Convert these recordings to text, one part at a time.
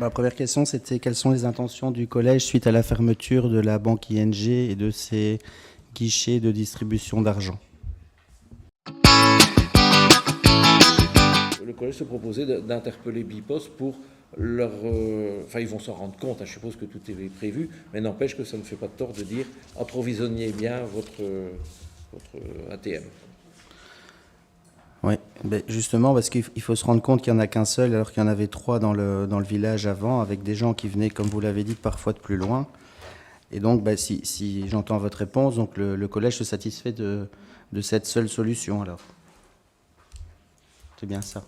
Ma première question, c'était quelles sont les intentions du collège suite à la fermeture de la banque ING et de ses guichets de distribution d'argent? Le collège se proposait d'interpeller Bipos pour leur... Enfin, ils vont s'en rendre compte, hein, je suppose que tout est prévu, mais n'empêche que ça ne fait pas de tort de dire approvisionnez bien votre ATM. Oui, ben justement, parce qu'il faut se rendre compte qu'il n'y en a qu'un seul, alors qu'il y en avait 3 dans le village avant, avec des gens qui venaient, comme vous l'avez dit, parfois de plus loin. Et donc, ben, si j'entends votre réponse, donc le collège se satisfait de cette seule solution, alors. C'est bien ça.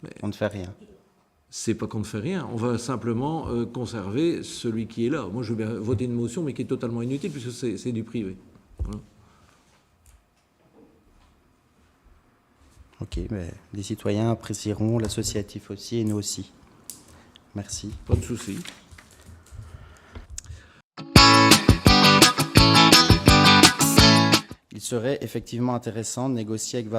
Mais on ne fait rien. C'est pas qu'on ne fait rien, on va simplement conserver celui qui est là. Moi, je vais bien voter une motion, mais qui est totalement inutile, puisque c'est du privé. Voilà. Ok, mais les citoyens apprécieront, l'associatif aussi, et nous aussi. Merci. Pas de souci. Il serait effectivement intéressant de négocier avec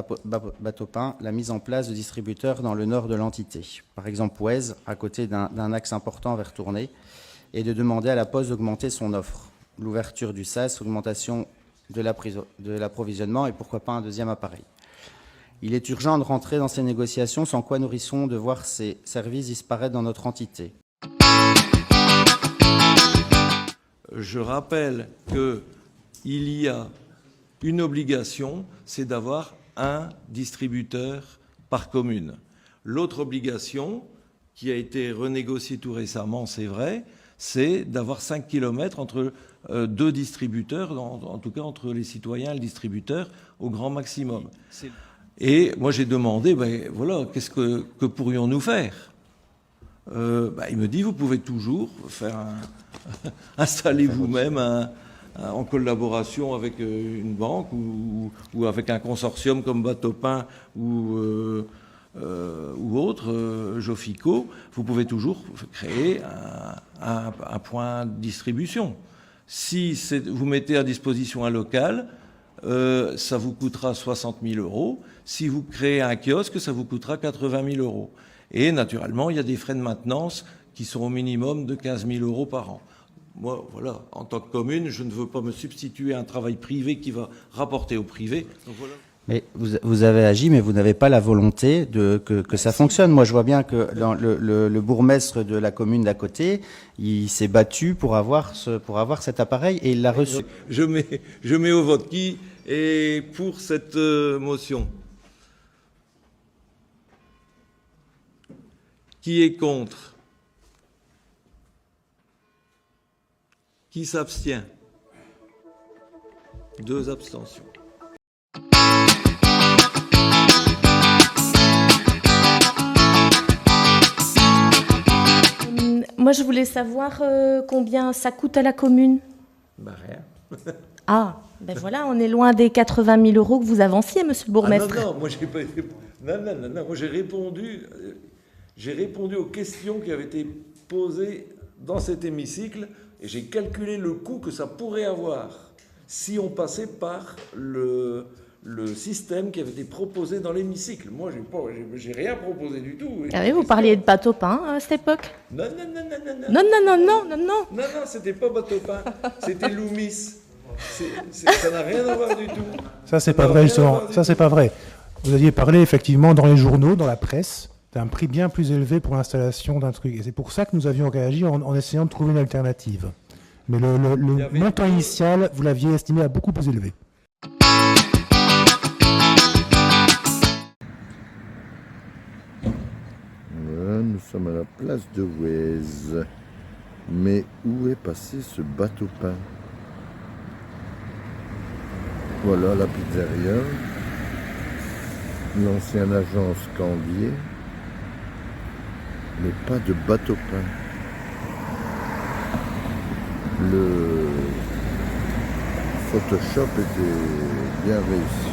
Batopin la mise en place de distributeurs dans le nord de l'entité, par exemple Ouez, à côté d'un axe important vers Tournai, et de demander à la Poste d'augmenter son offre. L'ouverture du SAS, l'augmentation de l'approvisionnement et pourquoi pas un deuxième appareil. Il est urgent de rentrer dans ces négociations, sans quoi nous risquons de voir ces services disparaître dans notre entité. Je rappelle qu'il y a une obligation, c'est d'avoir un distributeur par commune. L'autre obligation, qui a été renégociée tout récemment, c'est vrai, c'est d'avoir 5 km entre deux distributeurs, en tout cas entre les citoyens et le distributeur, au grand maximum. Et moi j'ai demandé, ben voilà, qu'est-ce que pourrions-nous faire? Il me dit, vous pouvez toujours faire installer vous-même en collaboration avec une banque ou avec un consortium comme Batopin ou autre, Jofico, vous pouvez toujours créer un point de distribution. Si vous mettez à disposition un local, ça vous coûtera 60 000 €. Si vous créez un kiosque, ça vous coûtera 80 000 €. Et naturellement, il y a des frais de maintenance qui sont au minimum de 15 000 € par an. Moi, voilà, en tant que commune, je ne veux pas me substituer à un travail privé qui va rapporter au privé. Donc, voilà. Mais vous avez agi, mais vous n'avez pas la volonté que ça fonctionne. Moi, je vois bien que le bourgmestre de la commune d'à côté, il s'est battu pour avoir cet appareil et il l'a reçu. Je mets au vote. Qui est pour cette motion? Qui est contre? Qui s'abstient? 2 abstentions. Moi, je voulais savoir combien ça coûte à la commune. Rien. Ah, ben voilà, on est loin des 80 000 € que vous avanciez, monsieur le bourgmestre. Non, moi j'ai pas été... Non, moi j'ai répondu aux questions qui avaient été posées dans cet hémicycle et j'ai calculé le coût que ça pourrait avoir si on passait par le système qui avait été proposé dans l'hémicycle. Moi, j'ai rien proposé du tout. Ah oui, vous parliez de Batopin à cette époque? Non. Non. Non, c'était pas Batopin, c'était Loomis. Ça n'a rien à voir du tout. Ça, c'est pas vrai, justement. Ça, c'est pas vrai. Vous aviez parlé, effectivement, dans les journaux, dans la presse, d'un prix bien plus élevé pour l'installation d'un truc. Et c'est pour ça que nous avions réagi en essayant de trouver une alternative. Mais le montant initial, vous l'aviez estimé à beaucoup plus élevé. Voilà, nous sommes à la place de Ouez. Mais où est passé ce Batopin? Voilà la pizzeria, l'ancienne agence Cambier, mais pas de Batopin. Le Photoshop était bien réussi.